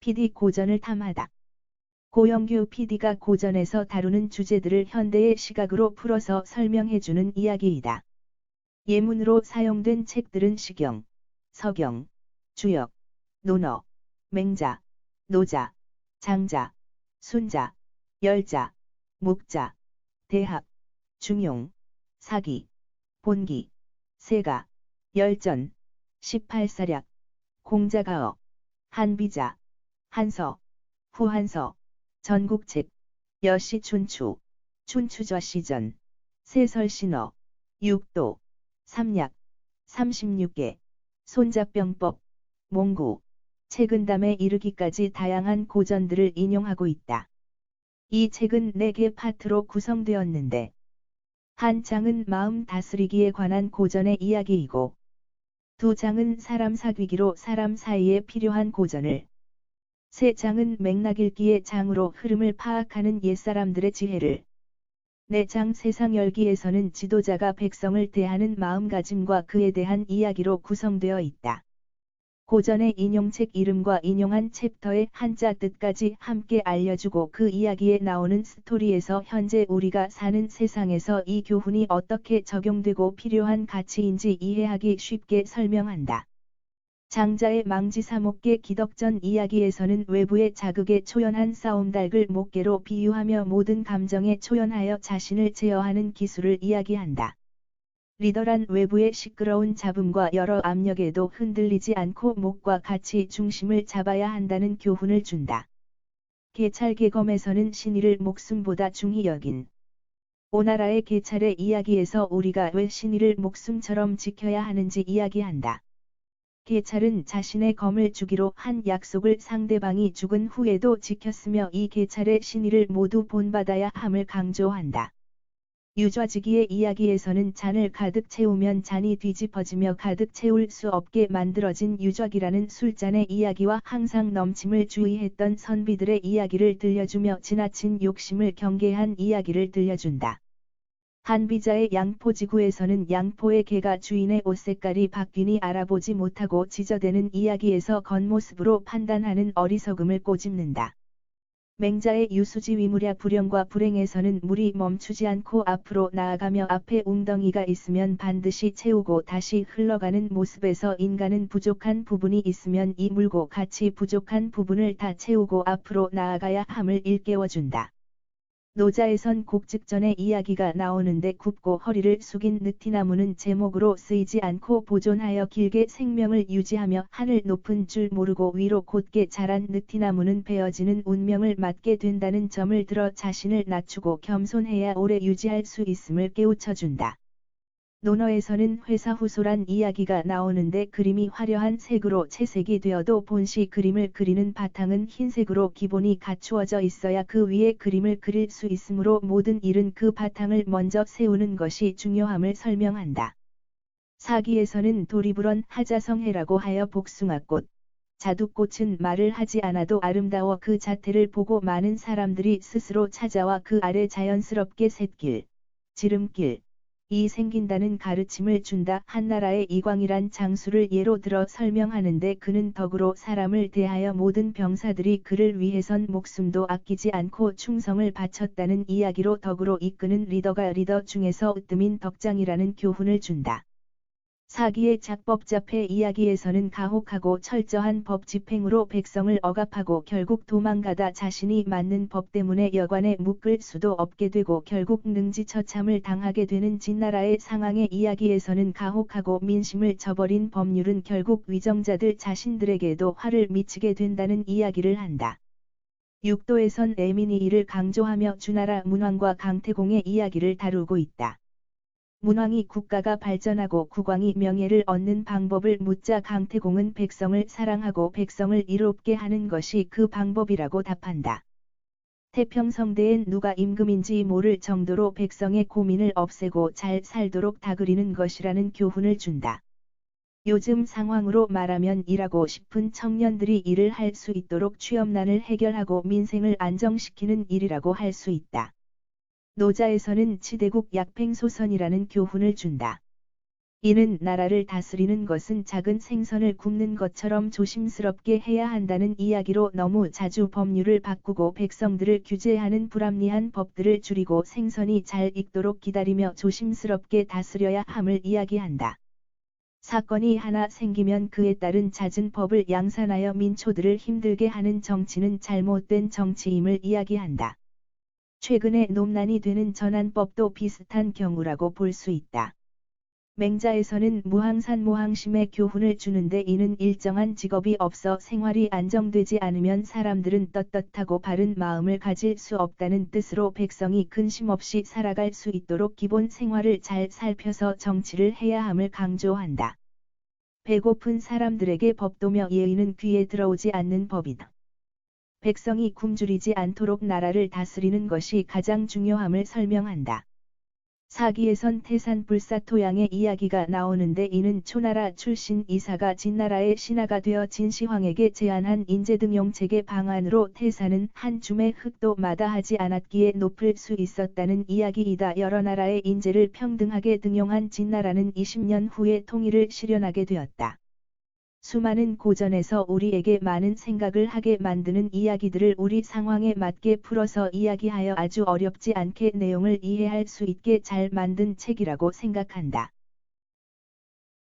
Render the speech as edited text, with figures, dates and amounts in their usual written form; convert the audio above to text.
PD 고전을 탐하다. 고영규 PD가 고전에서 다루는 주제들을 현대의 시각으로 풀어서 설명해주는 이야기이다. 예문으로 사용된 책들은 시경, 서경, 주역, 논어, 맹자, 노자, 장자, 순자, 열자, 묵자, 대합, 중용, 사기, 본기, 세가, 열전, 18사략, 공자가어, 한비자, 한서, 후한서, 전국책, 여시춘추, 춘추저시전, 세설신어, 육도, 삼약, 36개, 손자병법, 몽구, 책은담에 이르기까지 다양한 고전들을 인용하고 있다. 이 책은 4개 파트로 구성되었는데 한 장은 마음 다스리기에 관한 고전의 이야기이고 2장은 사람 사귀기로 사람 사이에 필요한 고전을 3장은 맥락 읽기의 장으로 흐름을 파악하는 옛사람들의 지혜를 4장 세상 열기에서는 지도자가 백성을 대하는 마음가짐과 그에 대한 이야기로 구성되어 있다. 고전의 인용책 이름과 인용한 챕터의 한자 뜻까지 함께 알려주고 그 이야기에 나오는 스토리에서 현재 우리가 사는 세상에서 이 교훈이 어떻게 적용되고 필요한 가치인지 이해하기 쉽게 설명한다. 장자의 망지사목계 기덕전 이야기에서는 외부의 자극에 초연한 싸움닭을 목계로 비유하며 모든 감정에 초연하여 자신을 제어하는 기술을 이야기한다. 리더란 외부의 시끄러운 잡음과 여러 압력에도 흔들리지 않고 목과 같이 중심을 잡아야 한다는 교훈을 준다. 계찰개검에서는 신의를 목숨보다 중히 여긴 오나라의 계찰의 이야기에서 우리가 왜 신의를 목숨처럼 지켜야 하는지 이야기한다. 계찰은 자신의 검을 주기로 한 약속을 상대방이 죽은 후에도 지켰으며 이 계찰의 신의를 모두 본받아야 함을 강조한다. 유좌지기의 이야기에서는 잔을 가득 채우면 잔이 뒤집어지며 가득 채울 수 없게 만들어진 유좌기라는 술잔의 이야기와 항상 넘침을 주의했던 선비들의 이야기를 들려주며 지나친 욕심을 경계한 이야기를 들려준다. 한비자의 양포지구에서는 양포의 개가 주인의 옷 색깔이 바뀌니 알아보지 못하고 지저대는 이야기에서 겉모습으로 판단하는 어리석음을 꼬집는다. 맹자의 유수지 위무랴 불영과 불행에서는 물이 멈추지 않고 앞으로 나아가며 앞에 웅덩이가 있으면 반드시 채우고 다시 흘러가는 모습에서 인간은 부족한 부분이 있으면 이 물고 같이 부족한 부분을 다 채우고 앞으로 나아가야 함을 일깨워준다. 노자에선 곡직전의 이야기가 나오는데 굽고 허리를 숙인 느티나무는 제목으로 쓰이지 않고 보존하여 길게 생명을 유지하며 하늘 높은 줄 모르고 위로 곧게 자란 느티나무는 베어지는 운명을 맞게 된다는 점을 들어 자신을 낮추고 겸손해야 오래 유지할 수 있음을 깨우쳐준다. 논어에서는 회사후소란 이야기가 나오는데 그림이 화려한 색으로 채색이 되어도 본시 그림을 그리는 바탕은 흰색으로 기본이 갖추어져 있어야 그 위에 그림을 그릴 수 있으므로 모든 일은 그 바탕을 먼저 세우는 것이 중요함을 설명한다. 사기에서는 도리불언 하자성해라고 하여 복숭아꽃, 자두꽃은 말을 하지 않아도 아름다워 그 자태를 보고 많은 사람들이 스스로 찾아와 그 아래 자연스럽게 샛길, 지름길, 이 생긴다는 가르침을 준다. 한나라의 이광이란 장수를 예로 들어 설명하는데 그는 덕으로 사람을 대하여 모든 병사들이 그를 위해선 목숨도 아끼지 않고 충성을 바쳤다는 이야기로 덕으로 이끄는 리더가 리더 중에서 으뜸인 덕장이라는 교훈을 준다. 사기의 작법잡해 이야기에서는 가혹하고 철저한 법 집행으로 백성을 억압하고 결국 도망가다 자신이 맞는 법 때문에 여관에 묶을 수도 없게 되고 결국 능지처참을 당하게 되는 진나라의 상황의 이야기에서는 가혹하고 민심을 저버린 법률은 결국 위정자들 자신들에게도 화를 미치게 된다는 이야기를 한다. 육도에선 애민이 이를 강조하며 주나라 문왕과 강태공의 이야기를 다루고 있다. 문왕이 국가가 발전하고 국왕이 명예를 얻는 방법을 묻자 강태공은 백성을 사랑하고 백성을 이롭게 하는 것이 그 방법이라고 답한다. 태평성대엔 누가 임금인지 모를 정도로 백성의 고민을 없애고 잘 살도록 다그리는 것이라는 교훈을 준다. 요즘 상황으로 말하면 일하고 싶은 청년들이 일을 할 수 있도록 취업난을 해결하고 민생을 안정시키는 일이라고 할 수 있다. 노자에서는 치대국 약팽소선이라는 교훈을 준다. 이는 나라를 다스리는 것은 작은 생선을 굽는 것처럼 조심스럽게 해야 한다는 이야기로 너무 자주 법률을 바꾸고 백성들을 규제하는 불합리한 법들을 줄이고 생선이 잘 익도록 기다리며 조심스럽게 다스려야 함을 이야기한다. 사건이 하나 생기면 그에 따른 잦은 법을 양산하여 민초들을 힘들게 하는 정치는 잘못된 정치임을 이야기한다. 최근에 논란이 되는 전환법도 비슷한 경우라고 볼 수 있다. 맹자에서는 무항산무항심의 교훈을 주는데 이는 일정한 직업이 없어 생활이 안정되지 않으면 사람들은 떳떳하고 바른 마음을 가질 수 없다는 뜻으로 백성이 근심 없이 살아갈 수 있도록 기본 생활을 잘 살펴서 정치를 해야 함을 강조한다. 배고픈 사람들에게 법도며 예의는 귀에 들어오지 않는 법이다. 백성이 굶주리지 않도록 나라를 다스리는 것이 가장 중요함을 설명한다. 사기에선 태산불사토양의 이야기가 나오는데 이는 초나라 출신 이사가 진나라의 신하가 되어 진시황에게 제안한 인재등용책의 방안으로 태산은 한 줌의 흙도 마다하지 않았기에 높을 수 있었다는 이야기이다. 여러 나라의 인재를 평등하게 등용한 진나라는 20년 후에 통일을 실현하게 되었다. 수많은 고전에서 우리에게 많은 생각을 하게 만드는 이야기들을 우리 상황에 맞게 풀어서 이야기하여 아주 어렵지 않게 내용을 이해할 수 있게 잘 만든 책이라고 생각한다.